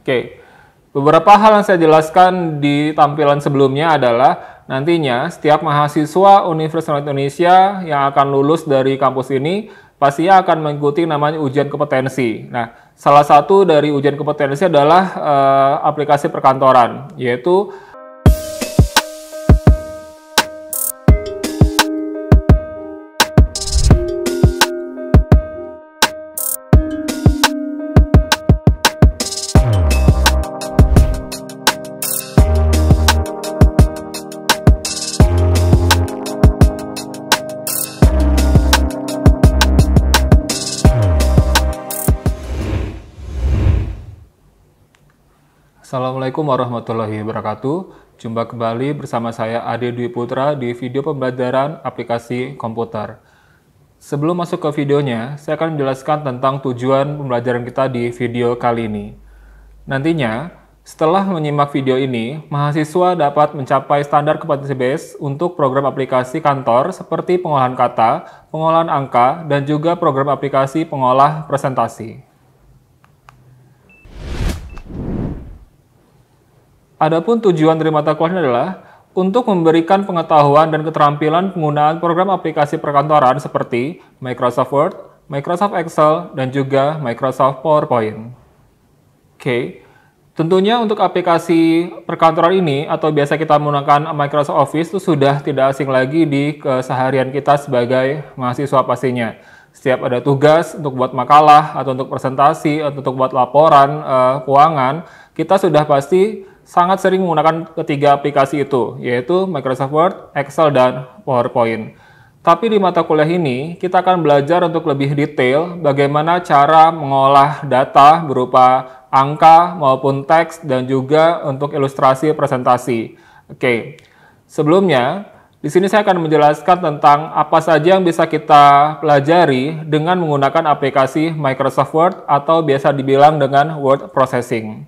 Oke, beberapa hal yang saya jelaskan di tampilan sebelumnya adalah nantinya setiap mahasiswa Universitas Indonesia yang akan lulus dari kampus ini pastinya akan mengikuti namanya ujian kompetensi. Nah, salah satu dari ujian kompetensi adalah aplikasi perkantoran, yaitu Assalamualaikum warahmatullahi wabarakatuh. Jumpa kembali bersama saya Ade Dwi Putra di video pembelajaran aplikasi komputer. Sebelum masuk ke videonya, saya akan menjelaskan tentang tujuan pembelajaran kita di video kali ini. Nantinya, setelah menyimak video ini, mahasiswa dapat mencapai standar kompetensi base untuk program aplikasi kantor seperti pengolahan kata, pengolahan angka, dan juga program aplikasi pengolah presentasi. Adapun tujuan dari mata kuliah ini adalah untuk memberikan pengetahuan dan keterampilan penggunaan program aplikasi perkantoran seperti Microsoft Word, Microsoft Excel, dan juga Microsoft PowerPoint. Oke, tentunya untuk aplikasi perkantoran ini atau biasa kita menggunakan Microsoft Office itu sudah tidak asing lagi di keseharian kita sebagai mahasiswa pastinya. Setiap ada tugas untuk buat makalah atau untuk presentasi atau untuk buat laporan keuangan, kita sudah pasti sangat sering menggunakan ketiga aplikasi itu, yaitu Microsoft Word, Excel, dan PowerPoint. Tapi di mata kuliah ini, kita akan belajar untuk lebih detail bagaimana cara mengolah data berupa angka maupun teks dan juga untuk ilustrasi presentasi. Oke, sebelumnya, di sini saya akan menjelaskan tentang apa saja yang bisa kita pelajari dengan menggunakan aplikasi Microsoft Word atau biasa dibilang dengan word processing.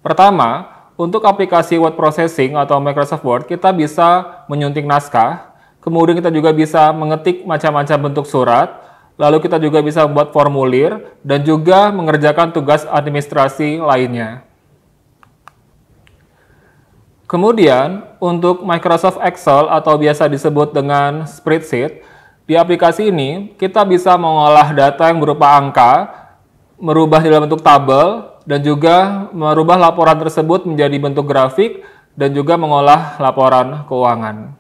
Pertama, untuk aplikasi word processing atau Microsoft Word, kita bisa menyunting naskah, kemudian kita juga bisa mengetik macam-macam bentuk surat, lalu kita juga bisa membuat formulir, dan juga mengerjakan tugas administrasi lainnya. Kemudian, untuk Microsoft Excel atau biasa disebut dengan spreadsheet, di aplikasi ini kita bisa mengolah data yang berupa angka, merubah dalam bentuk tabel, dan juga merubah laporan tersebut menjadi bentuk grafik dan juga mengolah laporan keuangan.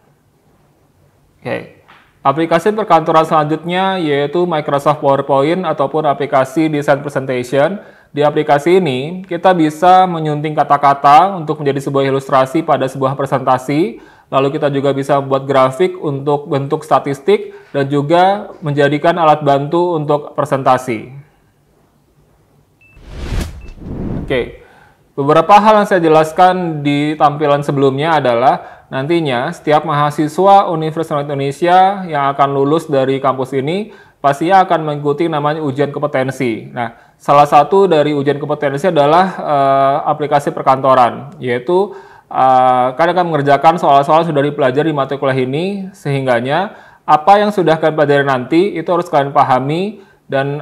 Oke. Aplikasi perkantoran selanjutnya yaitu Microsoft PowerPoint ataupun aplikasi Design Presentation. Di aplikasi ini kita bisa menyunting kata-kata untuk menjadi sebuah ilustrasi pada sebuah presentasi. Lalu kita juga bisa membuat grafik untuk bentuk statistik dan juga menjadikan alat bantu untuk presentasi. Oke, beberapa hal yang saya jelaskan di tampilan sebelumnya adalah nantinya setiap mahasiswa Universitas Indonesia yang akan lulus dari kampus ini pastinya akan mengikuti namanya ujian kompetensi. Nah, salah satu dari ujian kompetensi adalah aplikasi perkantoran, yaitu kalian akan mengerjakan soal-soal sudah dipelajari di mata kuliah ini, sehingganya apa yang sudah kalian pelajari nanti itu harus kalian pahami dan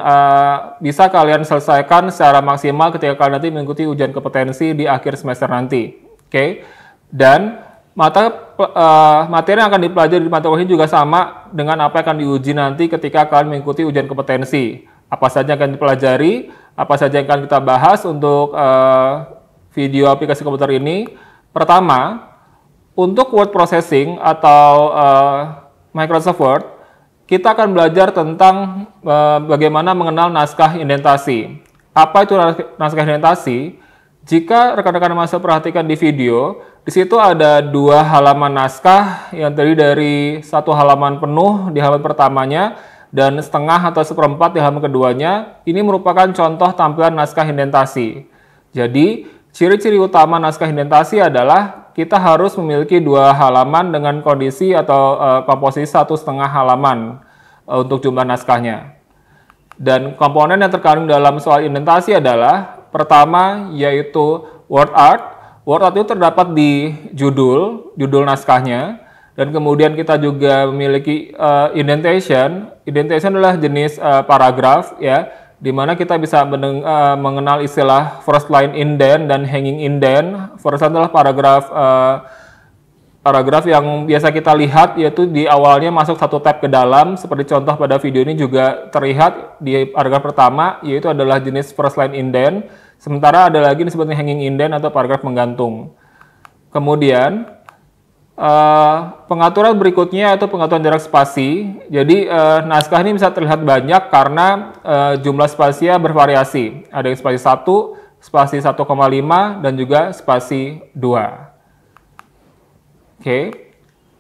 bisa kalian selesaikan secara maksimal ketika kalian nanti mengikuti ujian kompetensi di akhir semester nanti. Oke. Dan materi yang akan dipelajari di mata kuliah ini juga sama dengan apa yang akan diuji nanti ketika kalian mengikuti ujian kompetensi. Apa saja yang akan dipelajari, apa saja yang akan kita bahas untuk video aplikasi komputer ini. Pertama, untuk word processing atau Microsoft Word, kita akan belajar tentang bagaimana mengenal naskah indentasi. Apa itu naskah indentasi? Jika rekan-rekan mahasiswa perhatikan di video, di situ ada dua halaman naskah yang terdiri dari satu halaman penuh di halaman pertamanya dan setengah atau seperempat di halaman keduanya. Ini merupakan contoh tampilan naskah indentasi. Jadi, ciri-ciri utama naskah indentasi adalah kita harus memiliki dua halaman dengan kondisi atau komposisi 1,5 halaman untuk jumlah naskahnya. Dan komponen yang terkandung dalam soal indentasi adalah pertama yaitu word art. Word art itu terdapat di judul naskahnya. Dan kemudian kita juga memiliki indentation. Indentation adalah jenis paragraf ya. di mana kita bisa mengenal istilah first line indent dan hanging indent. First adalah paragraf yang biasa kita lihat, yaitu di awalnya masuk satu tab ke dalam, seperti contoh pada video ini juga terlihat di paragraf pertama, yaitu adalah jenis first line indent. Sementara ada lagi disebutnya hanging indent atau paragraf menggantung. Kemudian pengaturan berikutnya yaitu pengaturan jarak spasi. Jadi naskah ini bisa terlihat banyak karena jumlah spasia bervariasi. Ada yang spasi 1, spasi 1,5, dan juga spasi 2. Oke.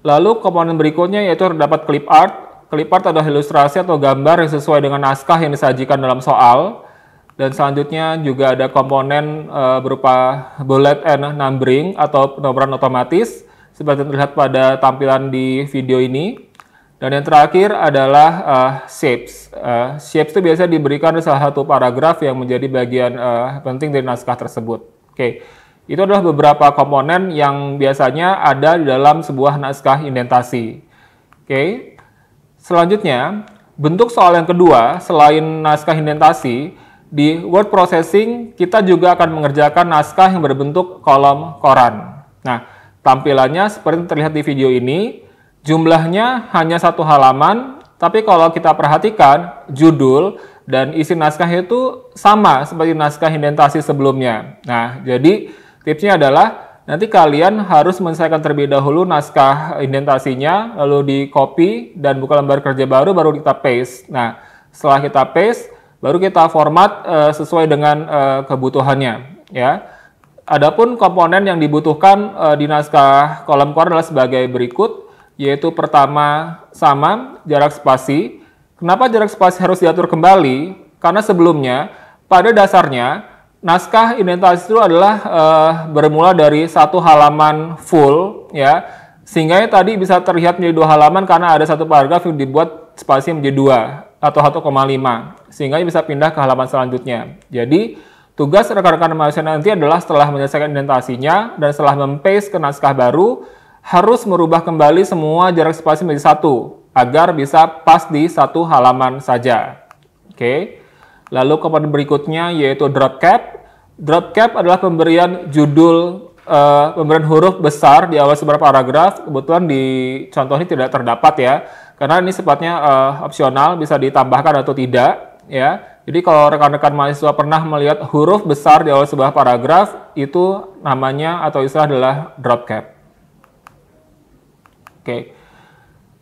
Lalu komponen berikutnya yaitu terdapat clip art. Clip art adalah ilustrasi atau gambar yang sesuai dengan naskah yang disajikan dalam soal. Dan selanjutnya juga ada komponen berupa bullet and numbering atau penomoran otomatis seperti terlihat pada tampilan di video ini. Dan yang terakhir adalah shapes. Shapes itu biasanya diberikan di salah satu paragraf yang menjadi bagian penting dari naskah tersebut. Oke. Itu adalah beberapa komponen yang biasanya ada di dalam sebuah naskah indentasi. Oke. Selanjutnya, bentuk soal yang kedua selain naskah indentasi, di word processing kita juga akan mengerjakan naskah yang berbentuk kolom koran. Nah, tampilannya seperti terlihat di video ini, jumlahnya hanya 1 halaman, tapi kalau kita perhatikan judul dan isi naskah itu sama seperti naskah indentasi sebelumnya. Nah, jadi tipsnya adalah nanti kalian harus menyelesaikan terlebih dahulu naskah indentasinya, lalu di copy dan buka lembar kerja baru kita paste. Nah, setelah kita paste, baru kita format sesuai dengan kebutuhannya. Ya. Adapun komponen yang dibutuhkan di naskah kolom koran adalah sebagai berikut, yaitu pertama sama jarak spasi. Kenapa jarak spasi harus diatur kembali? Karena sebelumnya pada dasarnya naskah indentasi itu adalah bermula dari 1 halaman full, ya, sehingga tadi bisa terlihat menjadi 2 halaman karena ada satu paragraf yang dibuat spasi menjadi 2 atau 1,5, sehingga bisa pindah ke halaman selanjutnya. Jadi tugas rekan-rekan mahasiswa nanti adalah setelah menyelesaikan indentasinya dan setelah mempaste ke naskah baru, harus merubah kembali semua jarak spasi menjadi 1 agar bisa pas di 1 halaman saja. Oke. Lalu komponen berikutnya yaitu drop cap. Drop cap adalah pemberian judul, pemberian huruf besar di awal sebuah paragraf. Kebetulan di contoh ini tidak terdapat ya, karena ini sifatnya opsional, bisa ditambahkan atau tidak. Ya, jadi kalau rekan-rekan mahasiswa pernah melihat huruf besar di awal sebuah paragraf, itu namanya atau istilah adalah drop cap. Oke.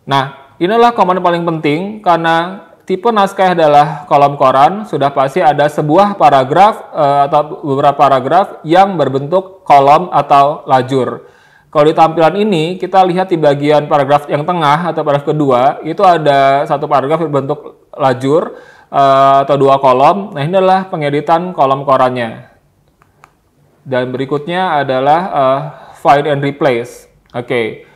Nah, inilah komponen paling penting karena tipe naskah adalah kolom koran, sudah pasti ada sebuah paragraf atau beberapa paragraf yang berbentuk kolom atau lajur. Kalau di tampilan ini, kita lihat di bagian paragraf yang tengah atau paragraf kedua, itu ada satu paragraf berbentuk lajur atau 2 kolom. Nah, ini adalah pengeditan kolom korannya. Dan berikutnya adalah find and replace. Oke.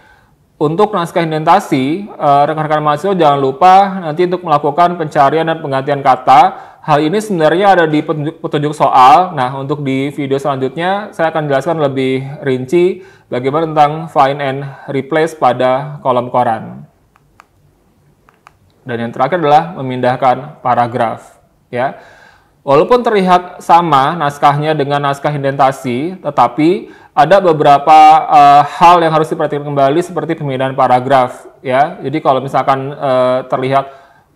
Untuk naskah indentasi, rekan-rekan mahasiswa jangan lupa nanti untuk melakukan pencarian dan penggantian kata. Hal ini sebenarnya ada di petunjuk soal. Nah, untuk di video selanjutnya, saya akan jelaskan lebih rinci bagaimana tentang find and replace pada kolom koran. Dan yang terakhir adalah memindahkan paragraf. Ya. Walaupun terlihat sama naskahnya dengan naskah indentasi, tetapi ada beberapa hal yang harus diperhatikan kembali seperti pemindahan paragraf. Ya, jadi kalau misalkan terlihat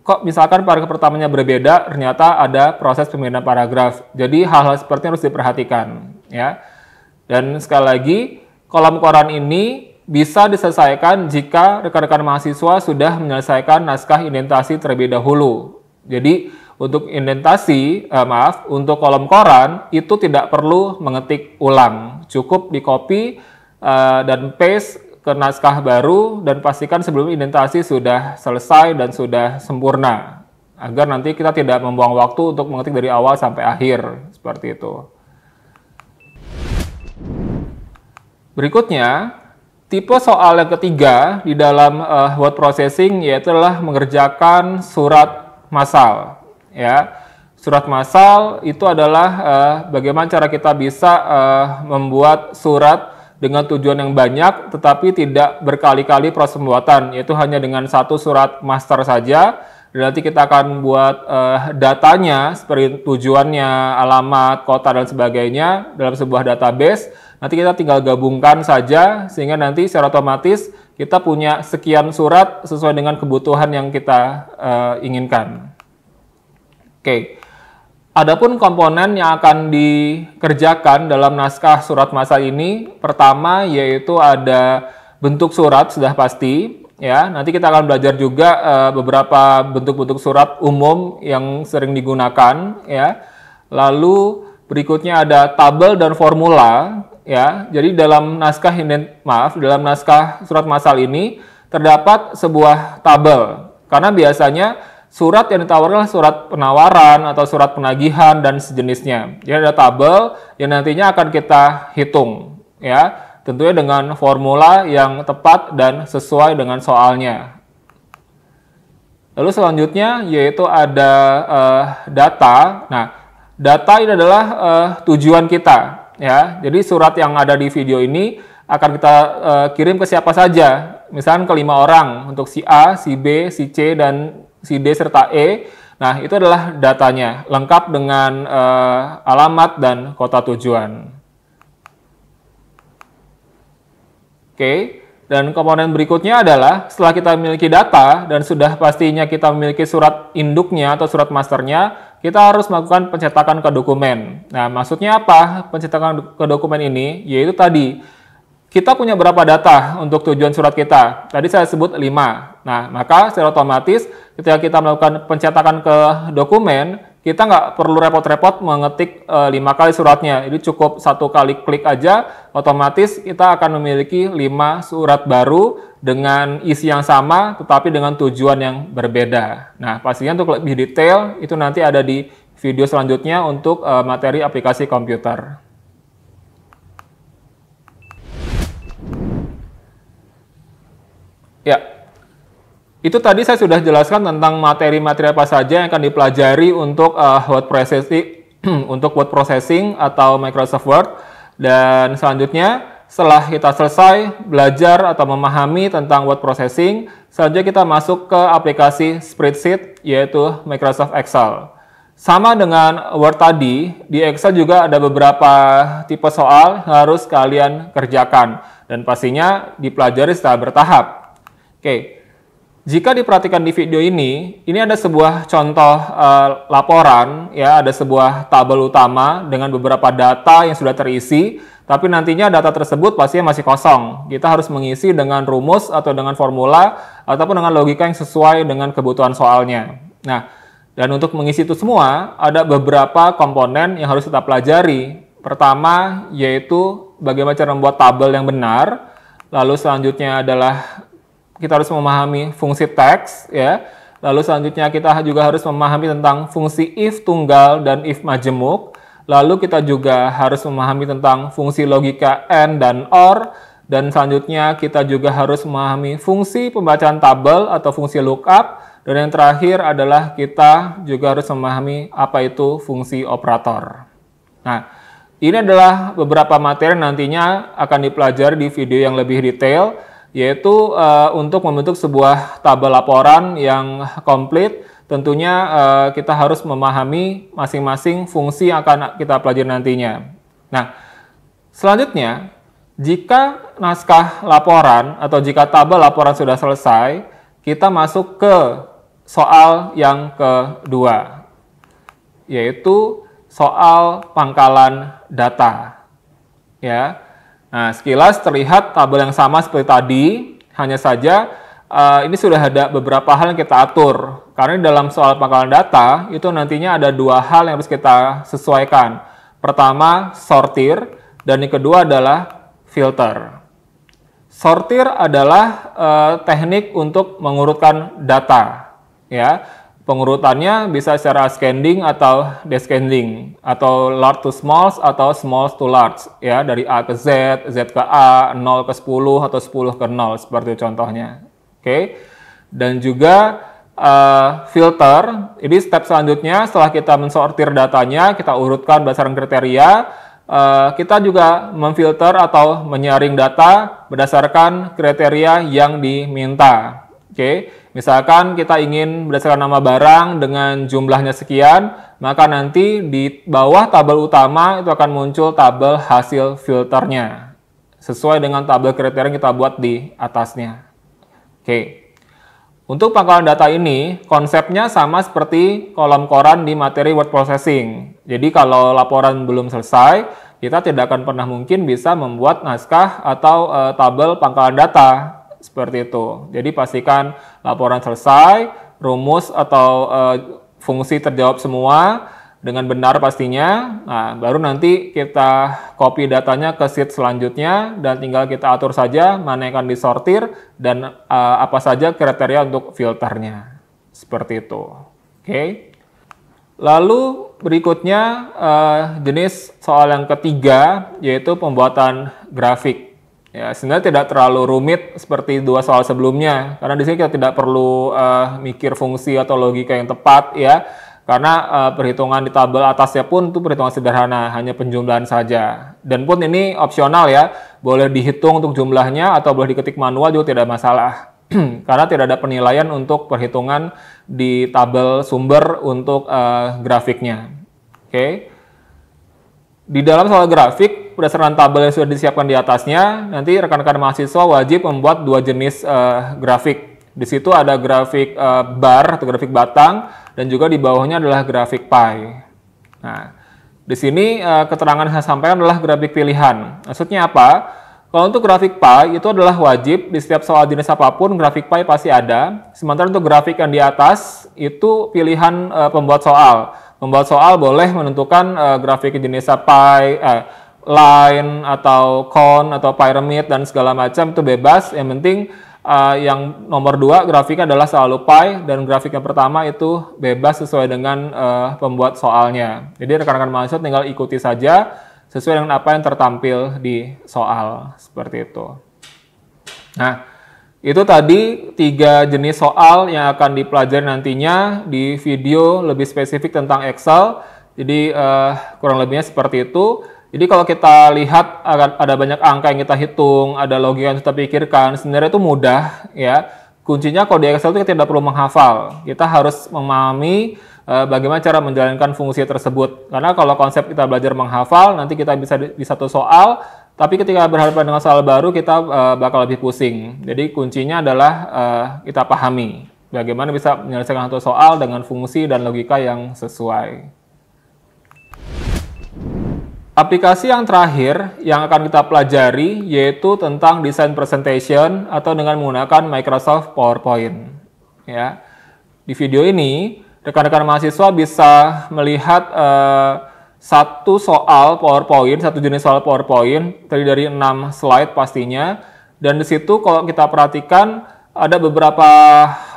kok misalkan paragraf pertamanya berbeda, ternyata ada proses pemindahan paragraf. Jadi hal-hal seperti ini harus diperhatikan. Ya, dan sekali lagi kolom koran ini bisa diselesaikan jika rekan-rekan mahasiswa sudah menyelesaikan naskah indentasi terlebih dahulu. Jadi untuk indentasi, untuk kolom koran itu tidak perlu mengetik ulang, cukup di copy dan paste ke naskah baru dan pastikan sebelum indentasi sudah selesai dan sudah sempurna, agar nanti kita tidak membuang waktu untuk mengetik dari awal sampai akhir, seperti itu. Berikutnya, tipe soal yang ketiga di dalam word processing yaitu adalah mengerjakan surat massal. Ya, surat massal itu adalah bagaimana cara kita bisa membuat surat dengan tujuan yang banyak, tetapi tidak berkali-kali proses pembuatan, yaitu hanya dengan satu surat master saja, Dan nanti kita akan buat datanya seperti tujuannya, alamat, kota, dan sebagainya dalam sebuah database. Nanti kita tinggal gabungkan saja sehingga nanti secara otomatis kita punya sekian surat sesuai dengan kebutuhan yang kita inginkan. Oke. Adapun komponen yang akan dikerjakan dalam naskah surat masal ini, pertama yaitu ada bentuk surat sudah pasti. Ya, nanti kita akan belajar juga beberapa bentuk-bentuk surat umum yang sering digunakan. Ya, lalu berikutnya ada tabel dan formula. Ya, jadi dalam dalam naskah surat masal ini terdapat sebuah tabel. Karena biasanya surat yang ditawarkan adalah surat penawaran atau surat penagihan dan sejenisnya. Jadi ada tabel yang nantinya akan kita hitung. Ya. Tentunya dengan formula yang tepat dan sesuai dengan soalnya. Lalu selanjutnya yaitu ada data. Nah, data ini adalah tujuan kita. Ya, jadi surat yang ada di video ini akan kita kirim ke siapa saja. Misalnya ke 5 orang untuk si A, si B, si C, dan si D serta E. Nah, itu adalah datanya, lengkap dengan alamat dan kota tujuan. Oke, dan komponen berikutnya adalah setelah kita memiliki data dan sudah pastinya kita memiliki surat induknya atau surat masternya, kita harus melakukan pencetakan ke dokumen. Nah, maksudnya apa pencetakan ke dokumen ini? Yaitu tadi, kita punya berapa data untuk tujuan surat kita? Tadi saya sebut 5. Nah, maka secara otomatis ketika kita melakukan pencetakan ke dokumen, kita nggak perlu repot-repot mengetik 5 kali suratnya. Jadi cukup 1 kali klik aja, otomatis kita akan memiliki 5 surat baru dengan isi yang sama, tetapi dengan tujuan yang berbeda. Nah, pastinya untuk lebih detail, itu nanti ada di video selanjutnya untuk materi aplikasi komputer. Ya, itu tadi saya sudah jelaskan tentang materi-materi apa saja yang akan dipelajari untuk word processing atau Microsoft Word. Dan selanjutnya, setelah kita selesai belajar atau memahami tentang word processing, selanjutnya kita masuk ke aplikasi spreadsheet, yaitu Microsoft Excel. Sama dengan Word tadi, di Excel juga ada beberapa tipe soal yang harus kalian kerjakan. Dan pastinya dipelajari secara bertahap. Oke. Jika diperhatikan di video ini ada sebuah contoh laporan, ya, ada sebuah tabel utama dengan beberapa data yang sudah terisi, tapi nantinya data tersebut pastinya masih kosong. Kita harus mengisi dengan rumus atau dengan formula, ataupun dengan logika yang sesuai dengan kebutuhan soalnya. Nah, dan untuk mengisi itu semua, ada beberapa komponen yang harus kita pelajari. Pertama, yaitu bagaimana cara membuat tabel yang benar. Lalu selanjutnya adalah kita harus memahami fungsi teks, ya. Lalu selanjutnya kita juga harus memahami tentang fungsi if tunggal dan if majemuk. Lalu kita juga harus memahami tentang fungsi logika and dan or. Dan selanjutnya kita juga harus memahami fungsi pembacaan tabel atau fungsi lookup. Dan yang terakhir adalah kita juga harus memahami apa itu fungsi operator. Nah, ini adalah beberapa materi nantinya akan dipelajari di video yang lebih detail, yaitu untuk membentuk sebuah tabel laporan yang komplit. Tentunya kita harus memahami masing-masing fungsi yang akan kita pelajari nantinya. Nah, selanjutnya, jika naskah laporan atau jika tabel laporan sudah selesai, kita masuk ke soal yang kedua, yaitu soal pangkalan data. Ya. Nah, sekilas terlihat tabel yang sama seperti tadi, hanya saja ini sudah ada beberapa hal yang kita atur. Karena dalam soal pangkalan data, itu nantinya ada 2 hal yang harus kita sesuaikan. Pertama, sortir, dan yang kedua adalah filter. Sortir adalah teknik untuk mengurutkan data. Ya. Pengurutannya bisa secara ascending atau descending, atau large to small atau small to large, ya, dari A ke Z, Z ke A, 0 ke 10 atau 10 ke 0 seperti contohnya. Oke. Dan juga filter. Ini step selanjutnya setelah kita mensortir datanya, kita urutkan berdasarkan kriteria, kita juga memfilter atau menyaring data berdasarkan kriteria yang diminta. Oke, misalkan kita ingin berdasarkan nama barang dengan jumlahnya sekian, maka nanti di bawah tabel utama itu akan muncul tabel hasil filternya, sesuai dengan tabel kriteria yang kita buat di atasnya. Oke, untuk pangkalan data ini, konsepnya sama seperti kolom koran di materi word processing. Jadi kalau laporan belum selesai, kita tidak akan pernah mungkin bisa membuat naskah atau tabel pangkalan data. Seperti itu. Jadi pastikan laporan selesai, rumus atau fungsi terjawab semua dengan benar pastinya. Nah, baru nanti kita copy datanya ke sheet selanjutnya dan tinggal kita atur saja mana yang akan disortir dan apa saja kriteria untuk filternya. Seperti itu. Oke. Lalu berikutnya jenis soal yang ketiga yaitu pembuatan grafik. Ya, sebenarnya tidak terlalu rumit seperti dua soal sebelumnya, karena di sini kita tidak perlu mikir fungsi atau logika yang tepat ya, karena perhitungan di tabel atasnya pun itu perhitungan sederhana, hanya penjumlahan saja. Dan pun ini opsional ya, boleh dihitung untuk jumlahnya atau boleh diketik manual juga tidak masalah, karena tidak ada penilaian untuk perhitungan di tabel sumber untuk grafiknya. Oke. Di dalam soal grafik, berdasarkan tabel yang sudah disiapkan di atasnya, nanti rekan-rekan mahasiswa wajib membuat dua jenis grafik. Di situ ada grafik bar atau grafik batang, dan juga di bawahnya adalah grafik pie. Nah, di sini keterangan yang saya sampaikan adalah grafik pilihan. Maksudnya apa? Kalau untuk grafik pie itu adalah wajib, di setiap soal jenis apapun grafik pie pasti ada. Sementara untuk grafik yang di atas itu pilihan pembuat soal. Pembuat soal boleh menentukan grafik jenis pie, line, atau cone, atau pyramid, dan segala macam itu bebas. Yang penting yang nomor 2 grafiknya adalah selalu pie, dan grafik yang pertama itu bebas sesuai dengan pembuat soalnya. Jadi rekan-rekan mahasiswa tinggal ikuti saja sesuai dengan apa yang tertampil di soal. Seperti itu. Nah, itu tadi 3 jenis soal yang akan dipelajari nantinya di video lebih spesifik tentang Excel. Jadi kurang lebihnya seperti itu. Jadi kalau kita lihat ada banyak angka yang kita hitung, ada logika yang kita pikirkan, sebenarnya itu mudah ya. Kuncinya kalau di Excel itu kita tidak perlu menghafal. Kita harus memahami bagaimana cara menjalankan fungsi tersebut. Karena kalau konsep kita belajar menghafal, nanti kita bisa di satu soal, tapi ketika berhadapan dengan soal baru, kita bakal lebih pusing. Jadi kuncinya adalah kita pahami bagaimana bisa menyelesaikan satu soal dengan fungsi dan logika yang sesuai. Aplikasi yang terakhir yang akan kita pelajari yaitu tentang desain presentation atau dengan menggunakan Microsoft PowerPoint. Ya. Di video ini, rekan-rekan mahasiswa bisa melihat satu soal PowerPoint, satu jenis soal PowerPoint, terdiri dari 6 slide pastinya. Dan di situ kalau kita perhatikan ada beberapa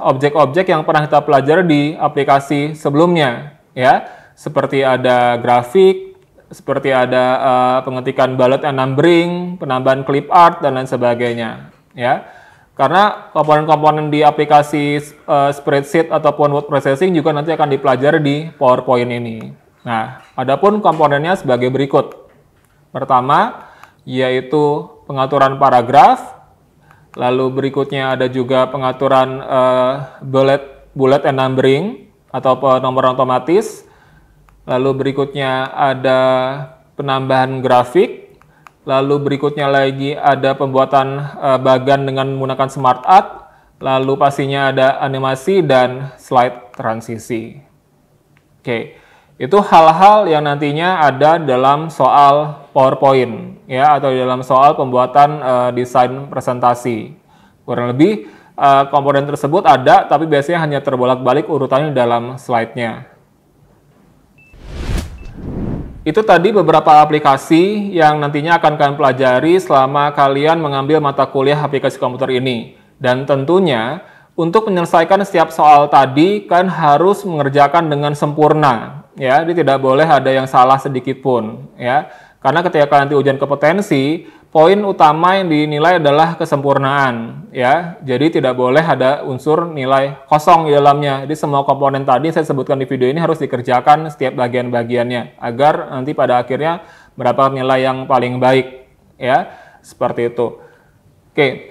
objek-objek yang pernah kita pelajari di aplikasi sebelumnya, ya. Seperti ada grafik, seperti ada pengetikan bullet and numbering, penambahan clip art dan lain sebagainya, ya. Karena komponen-komponen di aplikasi spreadsheet ataupun word processing juga nanti akan dipelajari di PowerPoint ini. Nah, adapun komponennya sebagai berikut. Pertama, yaitu pengaturan paragraf. Lalu berikutnya ada juga pengaturan bullet and numbering atau penomoran otomatis. Lalu berikutnya ada penambahan grafik. Lalu berikutnya lagi ada pembuatan bagan dengan menggunakan smart art. Lalu pastinya ada animasi dan slide transisi. Oke. Itu hal-hal yang nantinya ada dalam soal PowerPoint ya, atau dalam soal pembuatan desain presentasi. Kurang lebih komponen tersebut ada, tapi biasanya hanya terbolak-balik urutannya dalam slide-nya. Itu tadi beberapa aplikasi yang nantinya akan kalian pelajari selama kalian mengambil mata kuliah aplikasi komputer ini. Dan tentunya untuk menyelesaikan setiap soal tadi kan harus mengerjakan dengan sempurna. Ya, jadi tidak boleh ada yang salah sedikit pun, ya. Karena ketika nanti ujian kompetensi, poin utama yang dinilai adalah kesempurnaan, ya. Jadi tidak boleh ada unsur nilai kosong di dalamnya. Jadi semua komponen tadi saya sebutkan di video ini harus dikerjakan setiap bagian-bagiannya agar nanti pada akhirnya mendapatkan nilai yang paling baik, ya. Seperti itu. Oke.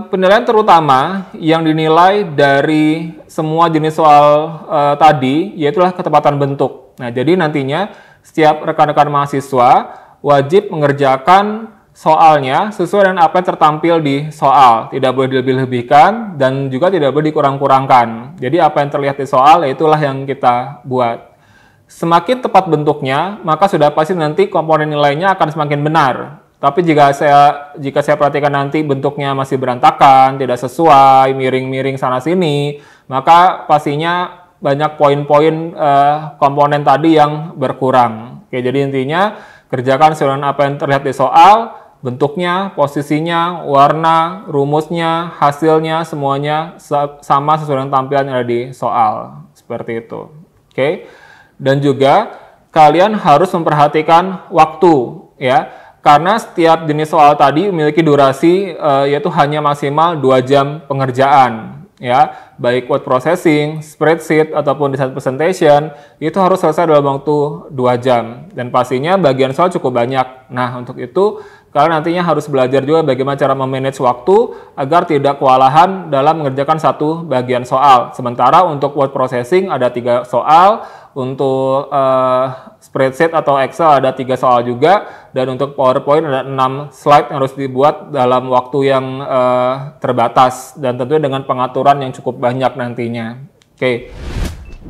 Penilaian terutama yang dinilai dari semua jenis soal tadi, yaitulah ketepatan bentuk. Nah, jadi nantinya setiap rekan-rekan mahasiswa wajib mengerjakan soalnya sesuai dengan apa yang tertampil di soal. Tidak boleh dilebih-lebihkan dan juga tidak boleh dikurang-kurangkan. Jadi apa yang terlihat di soal, itulah yang kita buat. Semakin tepat bentuknya, maka sudah pasti nanti komponen nilainya akan semakin benar. Tapi jika saya perhatikan nanti bentuknya masih berantakan, tidak sesuai, miring-miring sana-sini, maka pastinya banyak poin-poin komponen tadi yang berkurang. Oke, jadi intinya kerjakan sesuai dengan apa yang terlihat di soal, bentuknya, posisinya, warna, rumusnya, hasilnya, semuanya sama sesuai dengan tampilan yang ada di soal. Seperti itu. Oke. Dan juga kalian harus memperhatikan waktu, ya. Karena setiap jenis soal tadi memiliki durasi yaitu hanya maksimal 2 jam pengerjaan, ya. Baik word processing, spreadsheet ataupun design presentation itu harus selesai dalam waktu 2 jam dan pastinya bagian soal cukup banyak. Nah, untuk itu kalian nantinya harus belajar juga bagaimana cara memanage waktu agar tidak kewalahan dalam mengerjakan satu bagian soal. Sementara untuk word processing ada 3 soal, untuk spreadsheet atau Excel ada 3 soal juga, dan untuk PowerPoint ada 6 slide yang harus dibuat dalam waktu yang terbatas dan tentunya dengan pengaturan yang cukup banyak nantinya. Oke.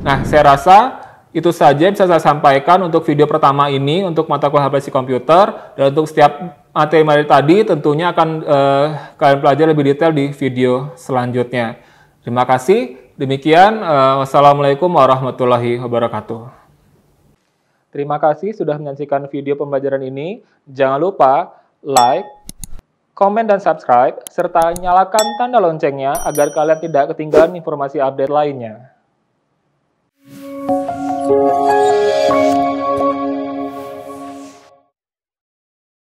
Nah, saya rasa itu saja bisa saya sampaikan untuk video pertama ini untuk mata kuliah aplikasi komputer, dan untuk setiap materi tadi tentunya akan kalian pelajari lebih detail di video selanjutnya. Terima kasih. Demikian, wassalamualaikum warahmatullahi wabarakatuh. Terima kasih sudah menyaksikan video pembelajaran ini. Jangan lupa like, komen, dan subscribe, serta nyalakan tanda loncengnya agar kalian tidak ketinggalan informasi update lainnya.